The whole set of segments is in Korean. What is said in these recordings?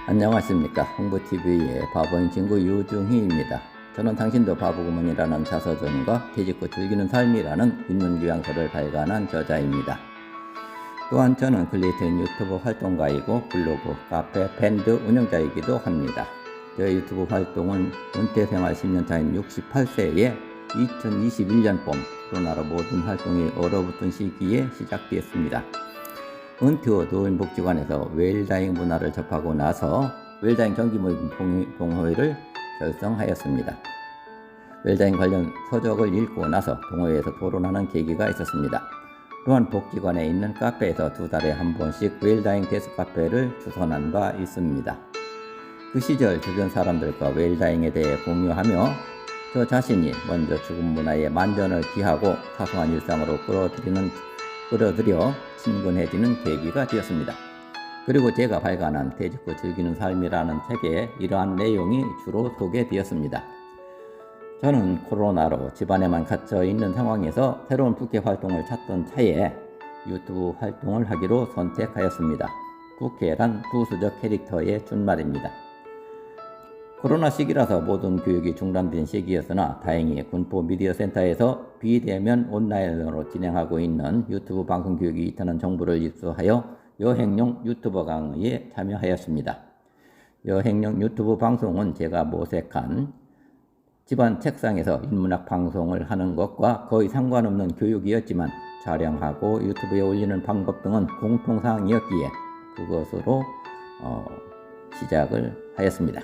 안녕하십니까. 홍보TV의 바보인 친구 유중희입니다. 저는 당신도 바보구먼이라는 자서전과 퇴직후 즐기는 삶이라는 인문교양서를 발간한 저자입니다. 또한 저는 클리트인 유튜브 활동가이고 블로그, 카페, 밴드 운영자이기도 합니다. 저의 유튜브 활동은 은퇴생활 10년차인 68세에 2021년 봄 코로나로 모든 활동이 얼어붙은 시기에 시작되었습니다. 은퇴 후 노인복지관에서 웰다잉 문화를 접하고 나서 웰다잉 정기모임 동호회를 결성하였습니다. 웰다잉 관련 서적을 읽고 나서 동호회에서 토론하는 계기가 있었습니다. 또한 복지관에 있는 카페에서 2달에 한 번씩 웰다잉 데스카페를 주선한 바 있습니다. 그 시절 주변 사람들과 웰다잉에 대해 공유하며 저 자신이 먼저 죽음 문화에 만전을 기하고 사소한 일상으로 끌어들여 친근해지는 계기가 되었습니다. 그리고 제가 발간한 퇴직 후 즐기는 삶이라는 책에 이러한 내용이 주로 소개되었습니다. 저는 코로나로 집안에만 갇혀 있는 상황에서 새로운 국회 활동을 찾던 차에 유튜브 활동을 하기로 선택하였습니다. 국회란 부수적 캐릭터의 준말입니다. 코로나 시기라서 모든 교육이 중단된 시기였으나 다행히 군포미디어센터에서 비대면 온라인으로 진행하고 있는 유튜브 방송 교육이 있다는 정보를 입수하여 여행용 유튜버 강의에 참여하였습니다. 여행용 유튜브 방송은 제가 모색한 집안 책상에서 인문학 방송을 하는 것과 거의 상관없는 교육이었지만 촬영하고 유튜브에 올리는 방법 등은 공통사항이었기에 그것으로 시작을 하였습니다.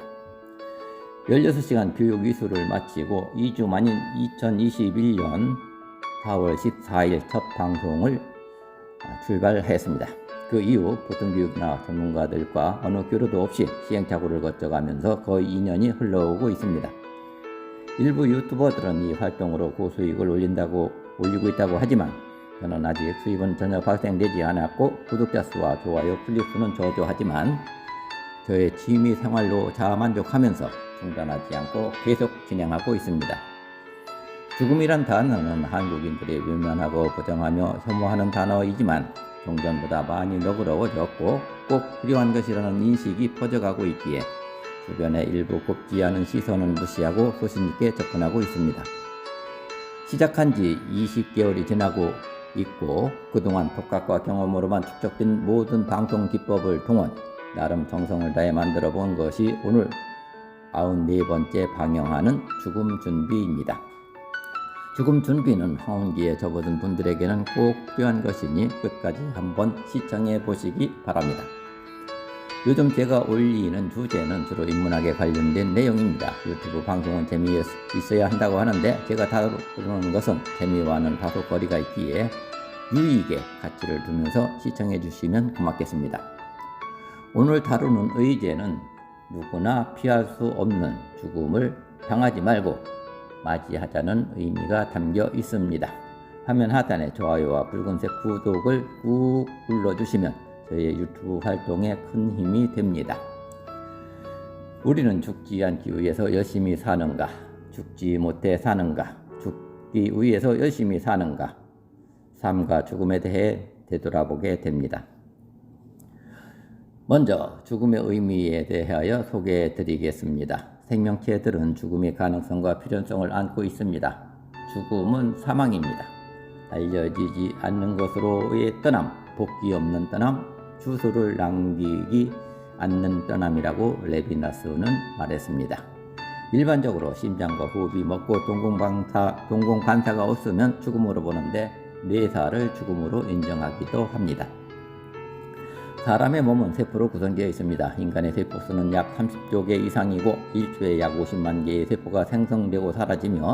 16시간 교육 위수를 마치고 2주 만인 2021년 4월 14일 첫 방송을 출발하였습니다. 그 이후 보통교육이나 전문가들과 어느 교류도 없이 시행착오를 거쳐가면서 거의 2년이 흘러오고 있습니다. 일부 유튜버들은 이 활동으로 고수익을 올리고 있다고 하지만 저는 아직 수입은 전혀 발생되지 않았고 구독자 수와 좋아요, 클릭 수는 저조하지만 저의 취미 생활로 자만족하면서 중단하지 않고 계속 진행하고 있습니다. 죽음이란 단어는 한국인들이 외면하고 부정하며 혐오하는 단어이지만 종전보다 많이 너그러워졌고 꼭 필요한 것이라는 인식이 퍼져가고 있기에 주변의 일부 곱지 않은 시선은 무시하고 소신있게 접근하고 있습니다. 시작한 지 20개월이 지나고 있고 그동안 독학과 경험으로만 축적된 모든 방송 기법을 통한 나름 정성을 다해 만들어 본 것이 오늘 94번째 방영하는 죽음 준비입니다. 죽음 준비는 황혼기에 접어든 분들에게는 꼭 필요한 것이니 끝까지 한번 시청해 보시기 바랍니다. 요즘 제가 올리는 주제는 주로 인문학에 관련된 내용입니다. 유튜브 방송은 재미있어야 한다고 하는데 제가 다루는 것은 재미와는 다소 거리가 있기에 유익에 가치를 두면서 시청해 주시면 고맙겠습니다. 오늘 다루는 의제는 누구나 피할 수 없는 죽음을 당하지 말고 맞이하자는 의미가 담겨 있습니다. 화면 하단에 좋아요와 붉은색 구독을 꾹 눌러주시면 저의 유튜브 활동에 큰 힘이 됩니다. 우리는 죽지 않기 위해서 열심히 사는가? 죽지 못해 사는가? 죽기 위해서 열심히 사는가? 삶과 죽음에 대해 되돌아보게 됩니다. 먼저 죽음의 의미에 대하여 소개해 드리겠습니다. 생명체들은 죽음의 가능성과 필연성을 안고 있습니다. 죽음은 사망입니다. 알려지지 않는 것으로의 떠남, 복귀 없는 떠남, 주소를 남기지 않는 떠남이라고 레비나스는 말했습니다. 일반적으로 심장과 호흡이 먹고 동공반사가 없으면 죽음으로 보는데 뇌사를 죽음으로 인정하기도 합니다. 사람의 몸은 세포로 구성되어 있습니다. 인간의 세포수는 약 30조 개 이상이고 일주일에 약 50만 개의 세포가 생성되고 사라지며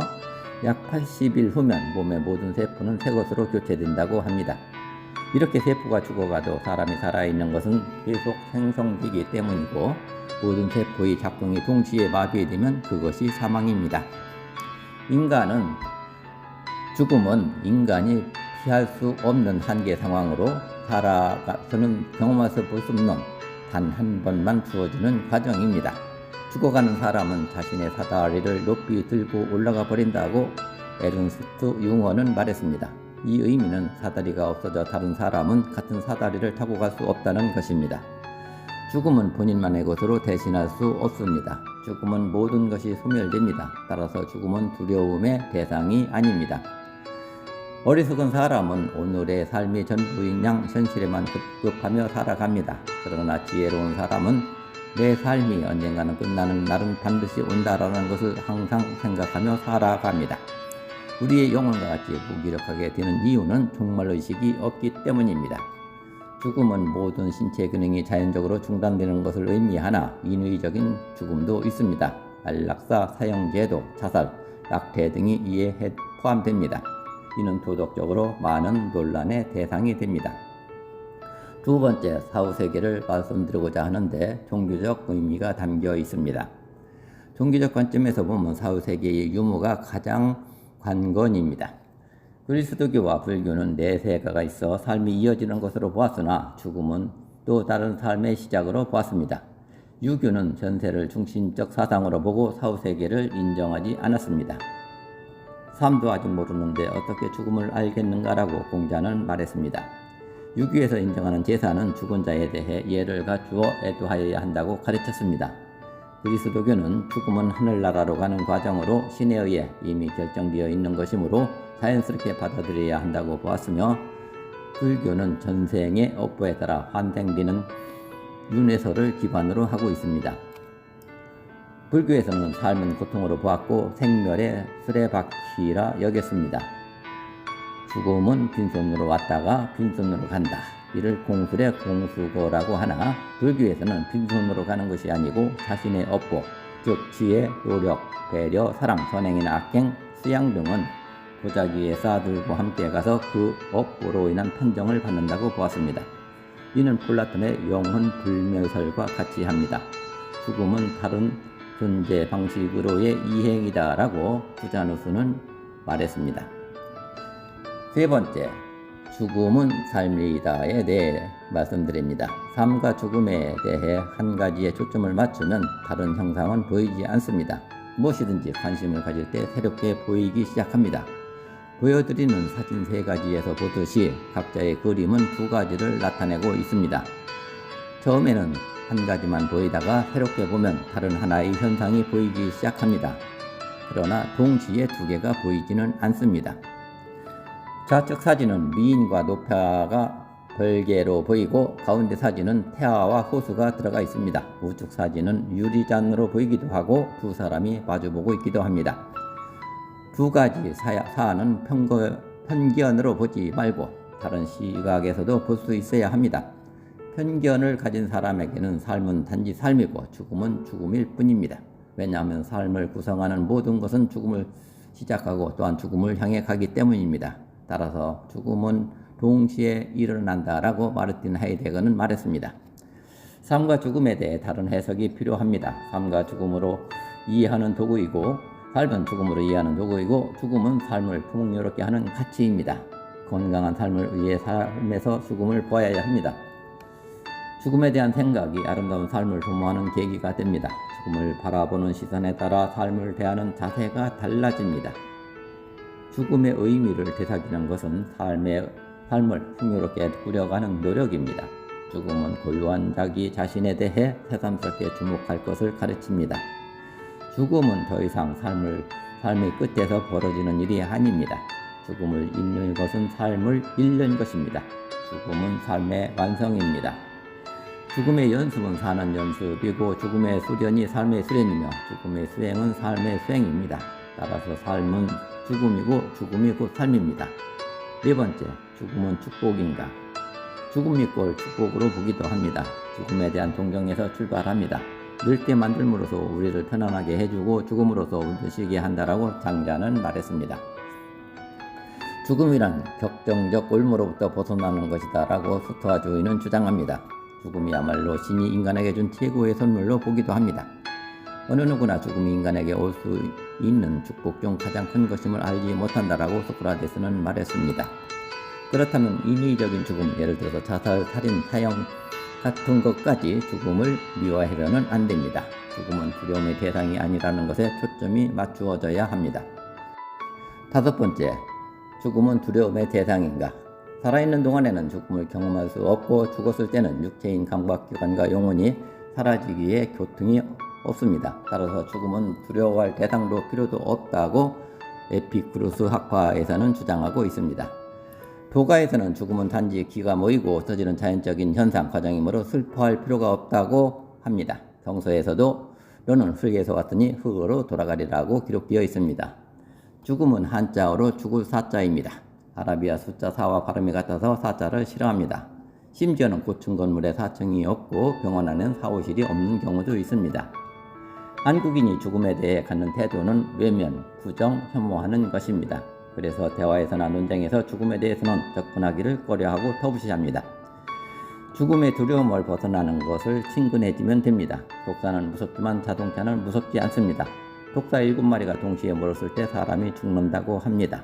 약 80일 후면 몸의 모든 세포는 새 것으로 교체된다고 합니다. 이렇게 세포가 죽어가도 사람이 살아있는 것은 계속 생성되기 때문이고 모든 세포의 작동이 동시에 마비되면 그것이 사망입니다. 죽음은 인간이 피할 수 없는 한계 상황으로 살아가서는 경험해서 볼 수 없는 단 한 번만 주어지는 과정입니다. 죽어가는 사람은 자신의 사다리를 높이 들고 올라가 버린다고 에른스트 융어는 말했습니다. 이 의미는 사다리가 없어져 다른 사람은 같은 사다리를 타고 갈 수 없다는 것입니다. 죽음은 본인만의 것으로 대신할 수 없습니다. 죽음은 모든 것이 소멸됩니다. 따라서 죽음은 두려움의 대상이 아닙니다. 어리석은 사람은 오늘의 삶이 전부인 양 현실에만 급급하며 살아갑니다. 그러나 지혜로운 사람은 내 삶이 언젠가는 끝나는 날은 반드시 온다라는 것을 항상 생각하며 살아갑니다. 우리의 영혼과 같이 무기력하게 되는 이유는 종말의식이 없기 때문입니다. 죽음은 모든 신체 기능이 자연적으로 중단되는 것을 의미하나 인위적인 죽음도 있습니다. 안락사, 사형제도, 자살, 낙태 등이 이에 포함됩니다. 이는 도덕적으로 많은 논란의 대상이 됩니다. 두 번째, 사후세계를 말씀드리고자 하는데 종교적 의미가 담겨 있습니다. 종교적 관점에서 보면 사후세계의 유무가 가장 관건입니다. 그리스도교와 불교는 내세계가 있어 삶이 이어지는 것으로 보았으나 죽음은 또 다른 삶의 시작으로 보았습니다. 유교는 전세를 중심적 사상으로 보고 사후세계를 인정하지 않았습니다. 삶도 아직 모르는데 어떻게 죽음을 알겠는가라고 공자는 말했습니다. 유교에서 인정하는 제사는 죽은 자에 대해 예를 갖추어 애도하여야 한다고 가르쳤습니다. 그리스도교는 죽음은 하늘나라로 가는 과정으로 신에 의해 이미 결정되어 있는 것이므로 자연스럽게 받아들여야 한다고 보았으며, 불교는 전생의 업보에 따라 환생되는 윤회설을 기반으로 하고 있습니다. 불교에서는 삶은 고통으로 보았고 생멸의 수레바퀴라 여겼습니다. 죽음은 빈손으로 왔다가 빈손으로 간다. 이를 공술의 공수거라고 하나, 불교에서는 빈손으로 가는 것이 아니고 자신의 업보, 즉 지혜, 노력, 배려, 사랑, 선행이나 악행, 수양 등은 보자기에 쌓아들고 함께 가서 그 업보로 인한 판정을 받는다고 보았습니다. 이는 플라톤의 영혼 불멸설과 같이 합니다. 죽음은 다른 존재 방식으로의 이행이다 라고 부자누스는 말했습니다. 세 번째, 죽음은 삶이다에 대해 말씀드립니다. 삶과 죽음에 대해 한 가지에 초점을 맞추면 다른 형상은 보이지 않습니다. 무엇이든지 관심을 가질 때 새롭게 보이기 시작합니다. 보여드리는 사진 세 가지에서 보듯이 각자의 그림은 두 가지를 나타내고 있습니다. 처음에는 한 가지만 보이다가 새롭게 보면 다른 하나의 현상이 보이기 시작합니다. 그러나 동시에 두 개가 보이지는 않습니다. 좌측 사진은 미인과 노파가 별개로 보이고 가운데 사진은 태아와 호수가 들어가 있습니다. 우측 사진은 유리잔으로 보이기도 하고 두 사람이 마주보고 있기도 합니다. 두 가지 사안은 편견으로 보지 말고 다른 시각에서도 볼 수 있어야 합니다. 편견을 가진 사람에게는 삶은 단지 삶이고 죽음은 죽음일 뿐입니다. 왜냐하면 삶을 구성하는 모든 것은 죽음을 시작하고 또한 죽음을 향해 가기 때문입니다. 따라서 죽음은 동시에 일어난다라고 마르틴 하이데거는 말했습니다. 삶과 죽음에 대해 다른 해석이 필요합니다. 삶과 죽음으로 이해하는 도구이고, 삶은 죽음으로 이해하는 도구이고, 죽음은 삶을 풍요롭게 하는 가치입니다. 건강한 삶을 위해 삶에서 죽음을 보아야 합니다. 죽음에 대한 생각이 아름다운 삶을 도모하는 계기가 됩니다. 죽음을 바라보는 시선에 따라 삶을 대하는 자세가 달라집니다. 죽음의 의미를 되새기는 것은 삶을 풍요롭게 꾸려가는 노력입니다. 죽음은 고요한 자기 자신에 대해 새삼스럽게 주목할 것을 가르칩니다. 죽음은 더 이상 삶의 끝에서 벌어지는 일이 아닙니다. 죽음을 잃는 것은 삶을 잃는 것입니다. 죽음은 삶의 완성입니다. 죽음의 연습은 사는 연습이고, 죽음의 수련이 삶의 수련이며, 죽음의 수행은 삶의 수행입니다. 따라서 삶은 죽음이고 죽음이 곧 삶입니다. 네 번째, 죽음은 축복인가? 죽음이 꼴 축복으로 보기도 합니다. 죽음에 대한 동경에서 출발합니다. 늙게 만들므로써 우리를 편안하게 해주고 죽음으로써 운드시게 한다라고 장자는 말했습니다. 죽음이란 격정적 옮음으로부터 벗어나는 것이다 라고 스토아 주의는 주장합니다. 죽음이야말로 신이 인간에게 준 최고의 선물로 보기도 합니다. 어느 누구나 죽음이 인간에게 올 수 있는 축복 중 가장 큰 것임을 알지 못한다라고 소크라테스는 말했습니다. 그렇다면 인위적인 죽음, 예를 들어서 자살, 살인, 사형 같은 것까지 죽음을 미워해서는 안 됩니다. 죽음은 두려움의 대상이 아니라는 것에 초점이 맞추어져야 합니다. 다섯 번째, 죽음은 두려움의 대상인가? 살아있는 동안에는 죽음을 경험할 수 없고 죽었을 때는 육체인 감각기관과 영혼이 사라지기에 교통이 없습니다. 따라서 죽음은 두려워할 대상도 필요도 없다고 에피쿠루스 학파에서는 주장하고 있습니다. 도가에서는 죽음은 단지 기가 모이고 없어지는 자연적인 현상, 과정이므로 슬퍼할 필요가 없다고 합니다. 성서에서도 너는 흙에서 왔으니 흙으로 돌아가리라고 기록되어 있습니다. 죽음은 한자어로 죽을 사자입니다. 아라비아 숫자 4와 발음이 같아서 사자를 싫어합니다. 심지어는 고층 건물에 4층이 없고 병원 안에는 사무실이 없는 경우도 있습니다. 한국인이 죽음에 대해 갖는 태도는 외면, 부정, 혐오하는 것입니다. 그래서 대화에서나 논쟁에서 죽음에 대해서는 접근하기를 꺼려하고 터부시합니다. 죽음의 두려움을 벗어나는 것을 친근해지면 됩니다. 독사는 무섭지만 자동차는 무섭지 않습니다. 독사 7마리가 동시에 물었을 때 사람이 죽는다고 합니다.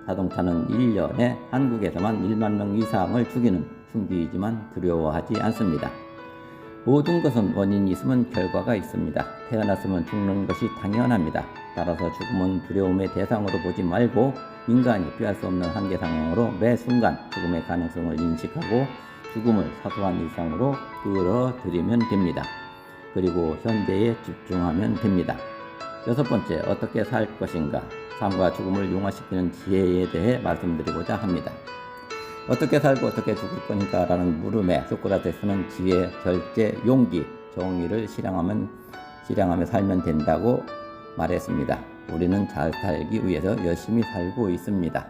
자동차는 1년에 한국에서만 1만 명 이상을 죽이는 흉기이지만 두려워하지 않습니다. 모든 것은 원인이 있으면 결과가 있습니다. 태어났으면 죽는 것이 당연합니다. 따라서 죽음은 두려움의 대상으로 보지 말고 인간이 피할 수 없는 한계 상황으로 매 순간 죽음의 가능성을 인식하고 죽음을 사소한 일상으로 끌어들이면 됩니다. 그리고 현재에 집중하면 됩니다. 6번째, 어떻게 살 것인가? 삶과 죽음을 융화시키는 지혜에 대해 말씀드리고자 합니다. 어떻게 살고 어떻게 죽을 거니까? 라는 물음에 소크라테스는 지혜, 절제, 용기, 정의를 실행하며 살면 된다고 말했습니다. 우리는 잘 살기 위해서 열심히 살고 있습니다.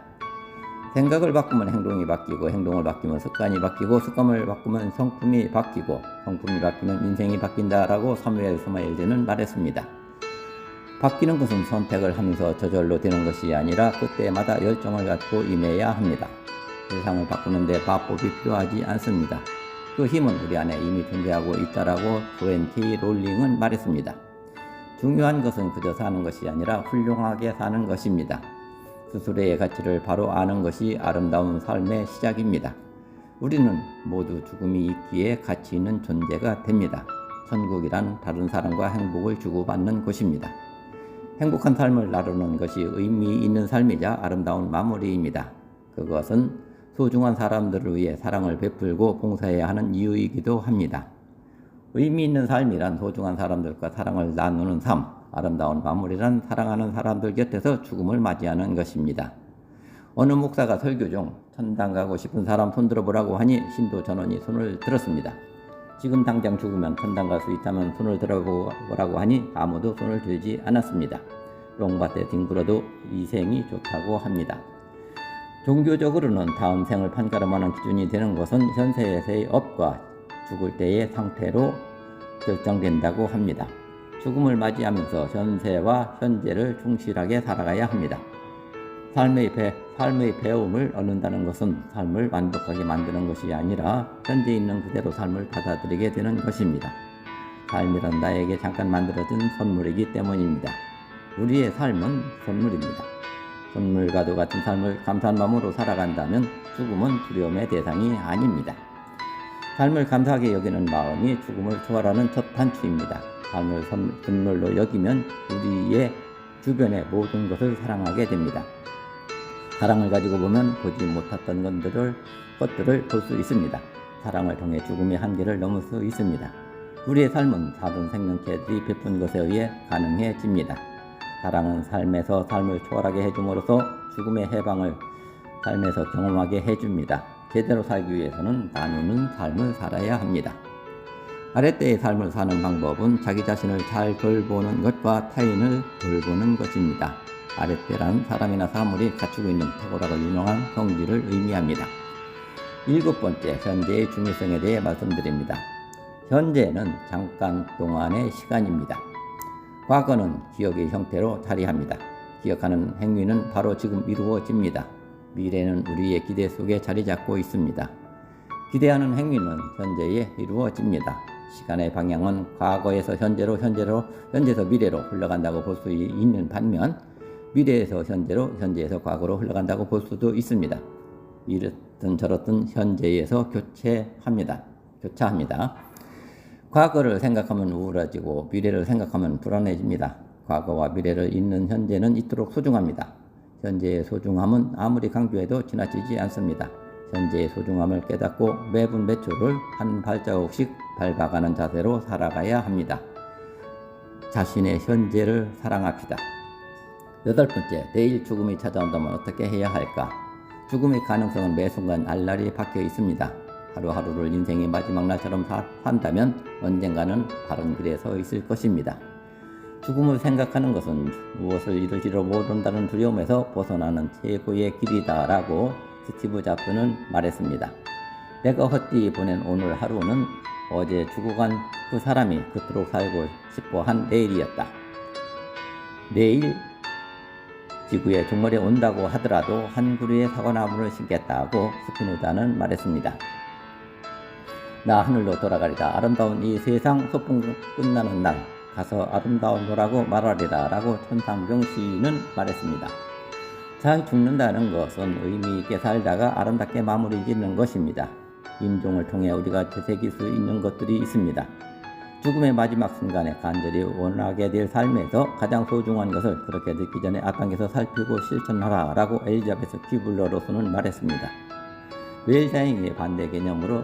생각을 바꾸면 행동이 바뀌고, 행동을 바뀌면 습관이 바뀌고, 습관을 바꾸면 성품이 바뀌고, 성품이 바뀌면 인생이 바뀐다라고 사무엘 스마일즈는 말했습니다. 바뀌는 것은 선택을 하면서 저절로 되는 것이 아니라 그때마다 열정을 갖고 임해야 합니다. 세상을 바꾸는데 방법이 필요하지 않습니다. 그 힘은 우리 안에 이미 존재하고 있다라고 조앤 K 롤링은 말했습니다. 중요한 것은 그저 사는 것이 아니라 훌륭하게 사는 것입니다. 스스로의 가치를 바로 아는 것이 아름다운 삶의 시작입니다. 우리는 모두 죽음이 있기에 가치 있는 존재가 됩니다. 천국이란 다른 사람과 행복을 주고받는 곳입니다. 행복한 삶을 나누는 것이 의미 있는 삶이자 아름다운 마무리입니다. 그것은 소중한 사람들을 위해 사랑을 베풀고 봉사해야 하는 이유이기도 합니다. 의미 있는 삶이란 소중한 사람들과 사랑을 나누는 삶, 아름다운 마무리란 사랑하는 사람들 곁에서 죽음을 맞이하는 것입니다. 어느 목사가 설교 중 천당 가고 싶은 사람 손 들어보라고 하니 신도 전원이 손을 들었습니다. 지금 당장 죽으면 천당 갈 수 있다면 손을 들어보라고 하니 아무도 손을 들지 않았습니다. 롱밭에 뒹굴어도 이 생이 좋다고 합니다. 종교적으로는 다음 생을 판가름하는 기준이 되는 것은 현세에서의 업과 죽을 때의 상태로 결정된다고 합니다. 죽음을 맞이하면서 현세와 현재를 충실하게 살아가야 합니다. 삶의 배움을 얻는다는 것은 삶을 완벽하게 만드는 것이 아니라 현재 있는 그대로 삶을 받아들이게 되는 것입니다. 삶이란 나에게 잠깐 만들어진 선물이기 때문입니다. 우리의 삶은 선물입니다. 선물과도 같은 삶을 감사한 마음으로 살아간다면 죽음은 두려움의 대상이 아닙니다. 삶을 감사하게 여기는 마음이 죽음을 초월하는 첫 단추입니다. 삶을 선물로 여기면 우리의 주변의 모든 것을 사랑하게 됩니다. 사랑을 가지고 보면 보지 못했던 것들을 볼 수 있습니다. 사랑을 통해 죽음의 한계를 넘을 수 있습니다. 우리의 삶은 다른 생명체들이 베푼 것에 의해 가능해집니다. 사랑은 삶에서 삶을 초월하게 해줌으로써 죽음의 해방을 삶에서 경험하게 해줍니다. 제대로 살기 위해서는 나누는 삶을 살아야 합니다. 아랫때의 삶을 사는 방법은 자기 자신을 잘 돌보는 것과 타인을 돌보는 것입니다. 아랫때란 사람이나 사물이 갖추고 있는 탁월하고 유능한 성질을 의미합니다. 7번째, 현재의 중요성에 대해 말씀드립니다. 현재는 잠깐 동안의 시간입니다. 과거는 기억의 형태로 자리합니다. 기억하는 행위는 바로 지금 이루어집니다. 미래는 우리의 기대 속에 자리 잡고 있습니다. 기대하는 행위는 현재에 이루어집니다. 시간의 방향은 과거에서 현재로, 현재에서 미래로 흘러간다고 볼 수 있는 반면 미래에서 현재로, 현재에서 과거로 흘러간다고 볼 수도 있습니다. 이렇든 저렇든 현재에서 교차합니다. 과거를 생각하면 우울해지고 미래를 생각하면 불안해집니다. 과거와 미래를 잇는 현재는 이토록 소중합니다. 현재의 소중함은 아무리 강조해도 지나치지 않습니다. 현재의 소중함을 깨닫고 매분 매초를 한 발자국씩 밟아가는 자세로 살아가야 합니다. 자신의 현재를 사랑합시다. 8번째, 내일 죽음이 찾아온다면 어떻게 해야 할까? 죽음의 가능성은 매 순간 알알이 박혀 있습니다. 하루하루를 인생의 마지막 날처럼 산다면 언젠가는 바른 길에 서 있을 것입니다. 죽음을 생각하는 것은 무엇을 이루지도 모른다는 두려움에서 벗어나는 최고의 길이다라고 스티브 잡스는 말했습니다. 내가 헛되이 보낸 오늘 하루는 어제 죽어간 그 사람이 그토록 살고 싶어 한 내일이었다. 내일 지구에 종말이 온다고 하더라도 한 그루의 사과나무를 심겠다고 스피노자는 말했습니다. 나 하늘로 돌아가리다. 아름다운 이 세상 소풍 끝나는 날 가서 아름다운 거라고 말하리라 라고 천상병 시인은 말했습니다. 잘 죽는다는 것은 의미 있게 살다가 아름답게 마무리 짓는 것입니다. 임종을 통해 우리가 되새길 수 있는 것들이 있습니다. 죽음의 마지막 순간에 간절히 원하게 될 삶에서 가장 소중한 것을 그렇게 늦기 전에 앞당겨서 살피고 실천하라 라고 엘리자베스 큐블러-로스는 말했습니다. 웰다잉의 반대 개념으로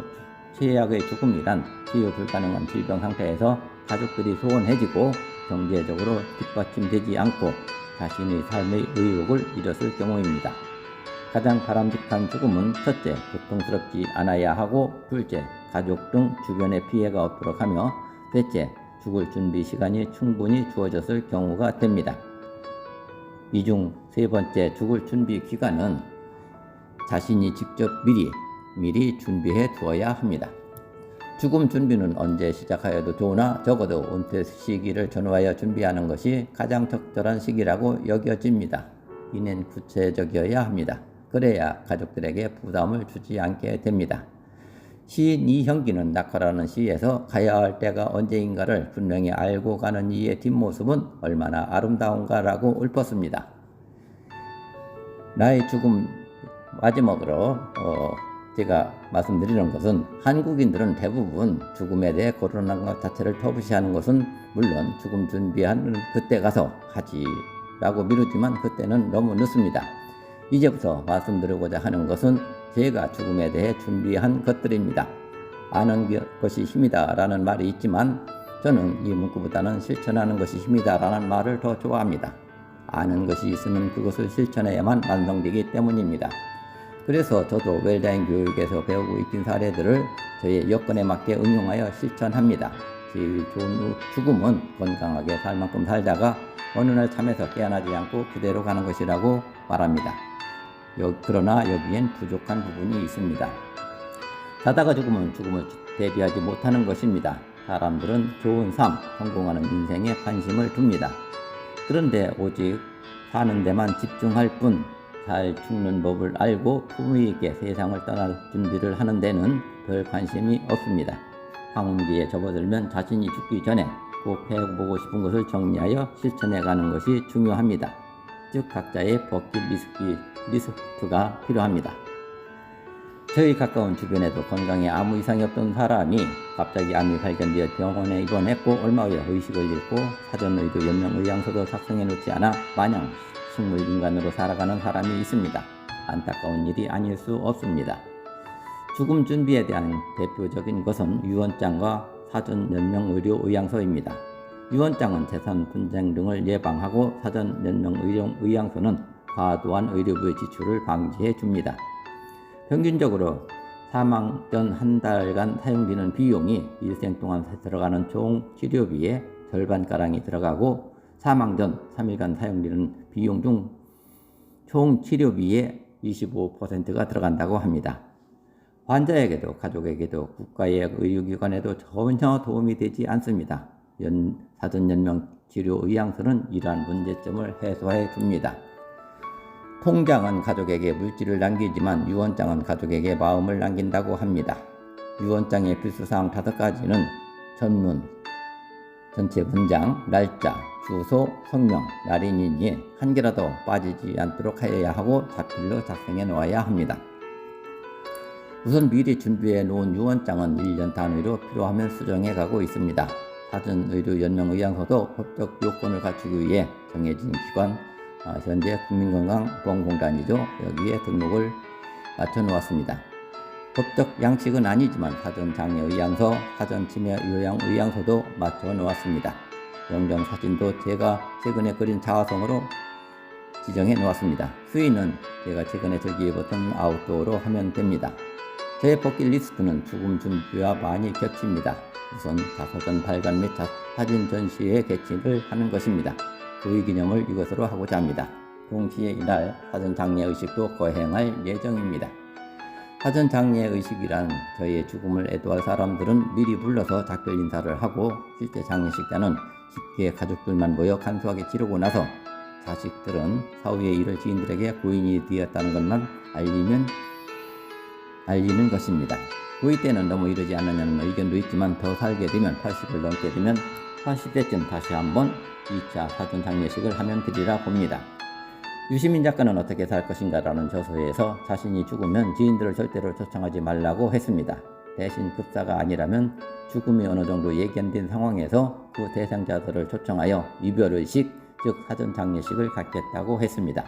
최악의 죽음이란 치유 불가능한 질병 상태에서 가족들이 소원해지고 경제적으로 뒷받침되지 않고 자신의 삶의 의욕을 잃었을 경우입니다. 가장 바람직한 죽음은 첫째, 고통스럽지 않아야 하고 둘째, 가족 등 주변에 피해가 없도록 하며 셋째, 죽을 준비 시간이 충분히 주어졌을 경우가 됩니다. 이 중 세 번째 죽을 준비 기간은 자신이 직접 미리 준비해 두어야 합니다. 죽음 준비는 언제 시작하여도 좋으나 적어도 은퇴 시기를 전후하여 준비하는 것이 가장 적절한 시기라고 여겨집니다. 이는 구체적이어야 합니다. 그래야 가족들에게 부담을 주지 않게 됩니다. 시인 이형기는 낙화라는 시에서 가야 할 때가 언제인가를 분명히 알고 가는 이의 뒷모습은 얼마나 아름다운가라고 읊었습니다. 나의 죽음 마지막으로 제가 말씀드리는 것은 한국인들은 대부분 죽음에 대해 거론한 것 자체를 터부시하는 것은 물론 죽음 준비하는 그때 가서 하지 라고 미루지만 그때는 너무 늦습니다. 이제부터 말씀드리고자 하는 것은 제가 죽음에 대해 준비한 것들입니다. 아는 것이 힘이다 라는 말이 있지만 저는 이 문구보다는 실천하는 것이 힘이다 라는 말을 더 좋아합니다. 아는 것이 있으면 그것을 실천해야만 완성되기 때문입니다. 그래서 저도 웰다잉 교육에서 배우고 익힌 사례들을 저의 여건에 맞게 응용하여 실천합니다. 제일 좋은 죽음은 건강하게 살 만큼 살다가 어느 날 잠에서 깨어나지 않고 그대로 가는 것이라고 말합니다. 그러나 여기엔 부족한 부분이 있습니다. 자다가 죽으면 죽음을 대비하지 못하는 것입니다. 사람들은 좋은 삶, 성공하는 인생에 관심을 둡니다. 그런데 오직 사는 데만 집중할 뿐 잘 죽는 법을 알고 품위 있게 세상을 떠날 준비를 하는 데는 별 관심이 없습니다. 황혼기에 접어들면 자신이 죽기 전에 꼭 해보고 싶은 것을 정리하여 실천해가는 것이 중요합니다. 즉 각자의 버킷리스트가 필요합니다. 저희 가까운 주변에도 건강에 아무 이상이 없던 사람이 갑자기 암이 발견되어 병원에 입원했고 얼마 후에 의식을 잃고 사전의료 연명의향서도 작성해 놓지 않아 마냥 식물인간으로 살아가는 사람이 있습니다. 안타까운 일이 아닐 수 없습니다. 죽음 준비에 대한 대표적인 것은 유언장과 사전연명의료의향서입니다. 유언장은 재산 분쟁 등을 예방하고 사전연명의향서는 과도한 의료비의 지출을 방지해 줍니다. 평균적으로 사망 전 한 달간 사용되는 비용이 일생 동안 들어가는 총 치료비의 절반가량이 들어가고 사망 전 3일간 사용되는 비용 중 총 치료비의 25%가 들어간다고 합니다. 환자에게도 가족에게도 국가의 의료기관에도 전혀 도움이 되지 않습니다. 사전연명치료의향서는 이러한 문제점을 해소해 줍니다. 통장은 가족에게 물질을 남기지만 유언장은 가족에게 마음을 남긴다고 합니다. 유언장의 필수사항 5가지는 전문, 전체 문장, 날짜, 주소, 성명, 날인이니 한 개라도 빠지지 않도록 하여야 하고 자필로 작성해 놓아야 합니다. 우선 미리 준비해 놓은 유언장은 1년 단위로 필요하면 수정해 가고 있습니다. 사전의료 연명의향서도 법적 요건을 갖추기 위해 정해진 기관 현재 국민건강보험공단이죠. 여기에 등록을 맞춰 놓았습니다. 법적 양식은 아니지만 사전장례의향서, 사전치매요양의향서도 맞춰 놓았습니다. 영정사진도 제가 최근에 그린 자화성으로 지정해 놓았습니다. 수위는 제가 최근에 저기해봤던 아웃도어로 하면 됩니다. 제 버킷리스트는 죽음 준비와 많이 겹칩니다. 우선 자서전 발간 및 사진 전시회 개최를 하는 것입니다. 고위 기념을 이것으로 하고자 합니다. 동시에 이날 사전 장례의식도 거행할 예정입니다. 사전 장례의식이란 저의 죽음을 애도할 사람들은 미리 불러서 작별 인사를 하고 실제 장례식 때는 쉽게 가족들만 모여 간소하게 치르고 나서 자식들은 사후의 일을 지인들에게 고인이 되었다는 것만 알리는 것입니다. 고이 때는 너무 이르지 않느냐는 의견도 있지만 더 살게 되면 80을 넘게 되면 80대쯤 다시 한번 2차 사전 장례식을 하면 되리라 봅니다. 유시민 작가는 어떻게 살 것인가 라는 저서에서 자신이 죽으면 지인들을 절대로 초청하지 말라고 했습니다. 대신 급사가 아니라면 죽음이 어느 정도 예견된 상황에서 그 대상자들을 초청하여 이별의식, 즉 사전 장례식을 갖겠다고 했습니다.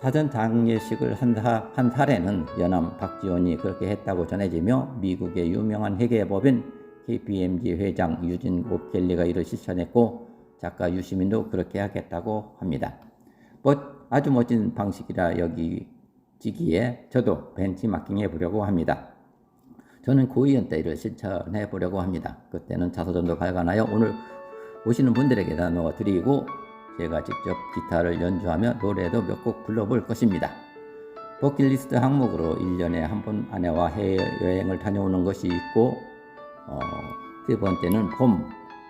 사전 장례식을 한 사례는 연암 박지원이 그렇게 했다고 전해지며 미국의 유명한 회계법인 KPMG 회장 유진 옵켈리가 이를 실천했고 작가 유시민도 그렇게 하겠다고 합니다. 아주 멋진 방식이라 여기지기에 저도 벤치마킹 해보려고 합니다. 저는 고이연 때 이를 실천해 보려고 합니다. 그때는 자서전도 발간하여 오늘 오시는 분들에게 나누어 드리고 제가 직접 기타를 연주하며 노래도 몇 곡 불러볼 것입니다. 버킷리스트 항목으로 1년에 한 번 아내와 해외여행을 다녀오는 것이 있고 세 번째는 봄,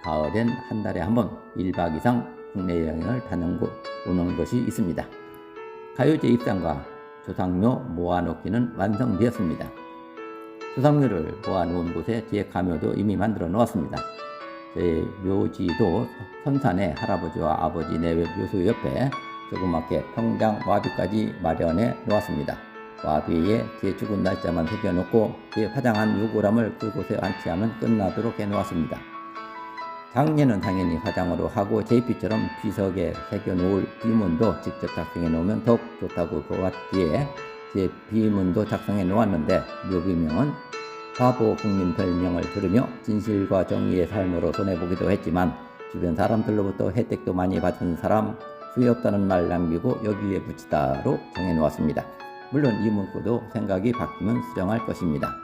가을엔 한 달에 한 번 1박 이상 국내 여행을 다녀오는 것이 있습니다. 가요제 입상과 조상묘 모아놓기는 완성되었습니다. 조상묘를 모아놓은 곳에 제 가묘도 이미 만들어 놓았습니다. 제 묘지도 선산에 할아버지와 아버지 내외 묘소 옆에 조그맣게 평장 와비까지 마련해 놓았습니다. 와비에 제 죽은 날짜만 새겨놓고 제 화장한 유골함을 그곳에 안치하면 끝나도록 해놓았습니다. 장례는 당연히 화장으로 하고 JP처럼 비석에 새겨놓을 비문도 직접 작성해 놓으면 더욱 좋다고 보았기에 제 비문도 작성해 놓았는데 묘비명은 바보 국민 별명을 들으며 진실과 정의의 삶으로 손해보기도 했지만 주변 사람들로부터 혜택도 많이 받은 사람 후회 없다는 말 남기고 여기에 붙이다로 정해놓았습니다. 물론 이 문구도 생각이 바뀌면 수정할 것입니다.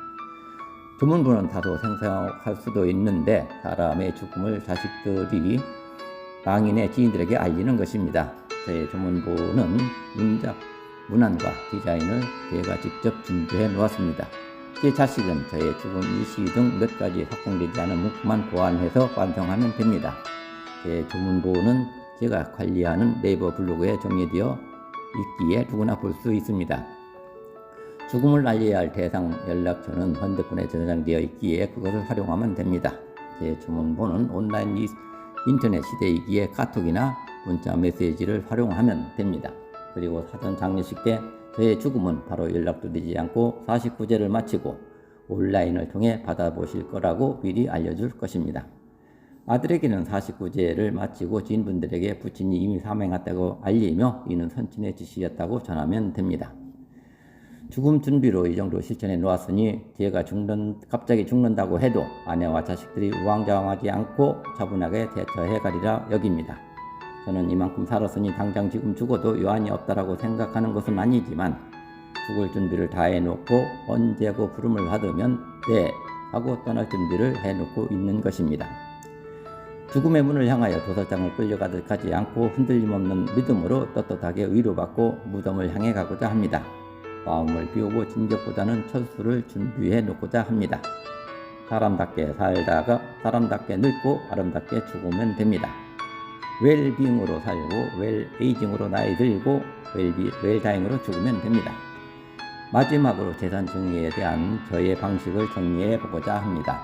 조문부는 다소 생소할 수도 있는데 사람의 죽음을 자식들이 망인의 지인들에게 알리는 것입니다. 저의 조문부는 문안과 디자인을 제가 직접 준비해 놓았습니다. 제 자식은 저의 죽음 일시 등 몇 가지 확정되지 않은 문구만 보완해서 완성하면 됩니다. 제 조문부는 제가 관리하는 네이버 블로그에 정리되어 있기에 누구나 볼 수 있습니다. 죽음을 알려야 할 대상 연락처는 핸드폰에 저장되어 있기에 그것을 활용하면 됩니다. 제 주문번호는 온라인 인터넷 시대이기에 카톡이나 문자 메시지를 활용하면 됩니다. 그리고 사전 장례식 때 저의 죽음은 바로 연락도 되지 않고 49제를 마치고 온라인을 통해 받아보실 거라고 미리 알려줄 것입니다. 아들에게는 49제를 마치고 지인분들에게 부친이 이미 사망했다고 알리며 이는 선친의 지시였다고 전하면 됩니다. 죽음 준비로 이 정도 실천해 놓았으니 제가 갑자기 죽는다고 해도 아내와 자식들이 우왕좌왕하지 않고 차분하게 대처해 가리라 여깁니다. 저는 이만큼 살았으니 당장 지금 죽어도 여한이 없다라고 생각하는 것은 아니지만 죽을 준비를 다 해놓고 언제고 부름을 받으면 네 하고 떠날 준비를 해놓고 있는 것입니다. 죽음의 문을 향하여 도살장을 끌려가듯 가지 않고 흔들림 없는 믿음으로 떳떳하게 위로받고 무덤을 향해 가고자 합니다. 마음을 비우고 진격보다는 철수를 준비해 놓고자 합니다. 사람답게 살다가 사람답게 늙고 아름답게 죽으면 됩니다. 웰빙으로 살고 웰에이징으로 나이 들고 웰다잉으로 죽으면 됩니다. 마지막으로 재산 정리에 대한 저의 방식을 정리해 보고자 합니다.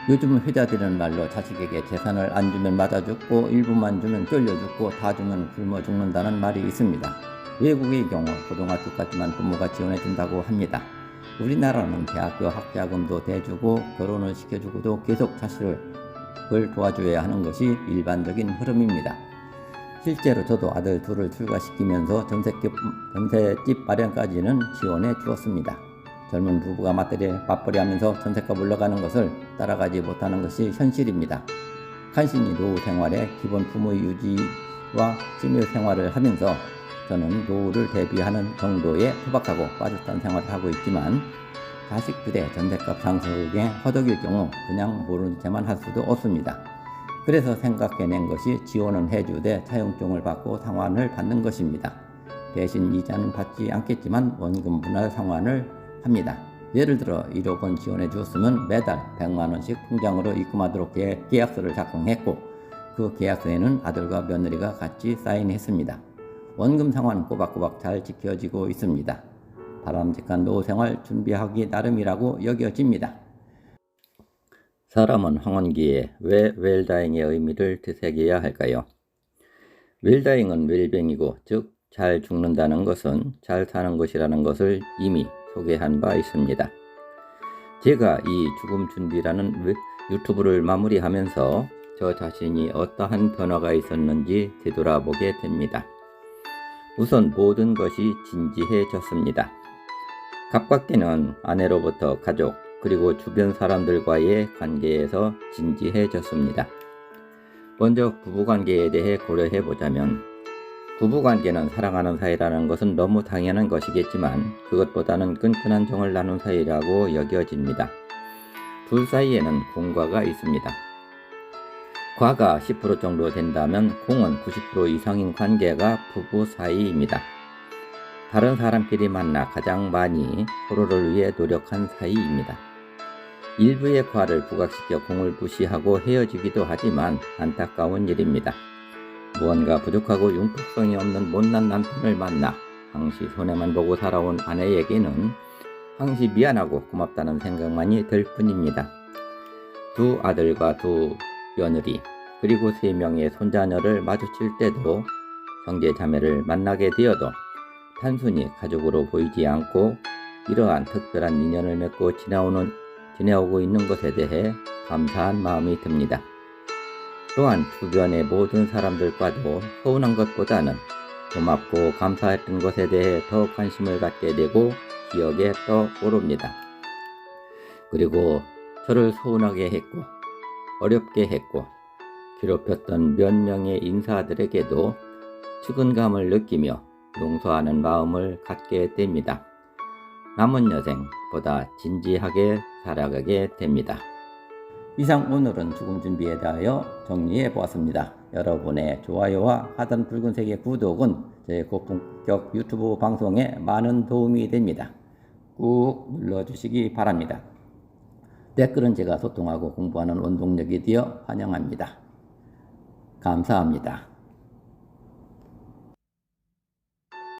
요즘 회자되는 말로 자식에게 재산을 안 주면 맞아 죽고 일부만 주면 쫄려 죽고 다 주면 굶어 죽는다는 말이 있습니다. 외국의 경우 고등학교까지만 부모가 지원해 준다고 합니다. 우리나라는 대학교 학자금도 대주고 결혼을 시켜주고도 계속 자식을 도와줘야 하는 것이 일반적인 흐름입니다. 실제로 저도 아들 둘을 출가시키면서 전셋집 마련까지는 지원해 주었습니다. 젊은 부부가 맞벌이 하면서 전셋값 올라가는 것을 따라가지 못하는 것이 현실입니다. 간신히 노후 생활에 기본 부모의 유지와 취미 생활을 하면서 저는 노후를 대비하는 정도의 투박하고 빠듯한 생활을 하고 있지만 자식들의 전셋값 상승에 허덕일 경우 그냥 모르는 채만 할 수도 없습니다. 그래서 생각해낸 것이 지원은 해주되 차용증을 받고 상환을 받는 것입니다. 대신 이자는 받지 않겠지만 원금 분할 상환을 합니다. 예를 들어 1억 원 지원해 주었으면 매달 100만 원씩 통장으로 입금하도록 계약서를 작성했고 그 계약서에는 아들과 며느리가 같이 사인했습니다. 원금 상환은 꼬박꼬박 잘 지켜지고 있습니다. 바람직한 노후 생활 준비하기 나름이라고 여겨집니다. 사람은 황혼기에 왜 웰다잉의 의미를 되새겨야 할까요? 웰다잉은 웰뱅이고 즉 잘 죽는다는 것은 잘 사는 것이라는 것을 이미 소개한 바 있습니다. 제가 이 죽음 준비라는 유튜브를 마무리하면서 저 자신이 어떠한 변화가 있었는지 되돌아보게 됩니다. 우선 모든 것이 진지해졌습니다. 가깝게는 아내로부터 가족 그리고 주변 사람들과의 관계에서 진지해졌습니다. 먼저 부부관계에 대해 고려해보자면 부부관계는 사랑하는 사이라는 것은 너무 당연한 것이겠지만 그것보다는 끈끈한 정을 나눈 사이라고 여겨집니다. 둘 사이에는 공과가 있습니다. 과가 10% 정도 된다면 공은 90% 이상인 관계가 부부 사이입니다. 다른 사람끼리 만나 가장 많이 서로를 위해 노력한 사이입니다. 일부의 과를 부각시켜 공을 무시하고 헤어지기도 하지만 안타까운 일입니다. 무언가 부족하고 융통성이 없는 못난 남편을 만나 항시 손해만 보고 살아온 아내에게는 항시 미안하고 고맙다는 생각만이 들 뿐입니다. 두 아들과 두 며느리 그리고 3명의 손자녀를 마주칠 때도 형제자매를 만나게 되어도 단순히 가족으로 보이지 않고 이러한 특별한 인연을 맺고 지내오고 있는 것에 대해 감사한 마음이 듭니다. 또한 주변의 모든 사람들과도 서운한 것보다는 고맙고 감사했던 것에 대해 더 관심을 갖게 되고 기억에 떠오릅니다. 그리고 저를 서운하게 했고 어렵게 했고 괴롭혔던 몇 명의 인사들에게도 측은감을 느끼며 용서하는 마음을 갖게 됩니다. 남은 여생 보다 진지하게 살아가게 됩니다. 이상 오늘은 죽음 준비에 대하여 정리해 보았습니다. 여러분의 좋아요와 하단 붉은색의 구독은 제 고품격 유튜브 방송에 많은 도움이 됩니다. 꾹 눌러주시기 바랍니다. 댓글은 제가 소통하고 공부하는 원동력이 되어 환영합니다. 감사합니다.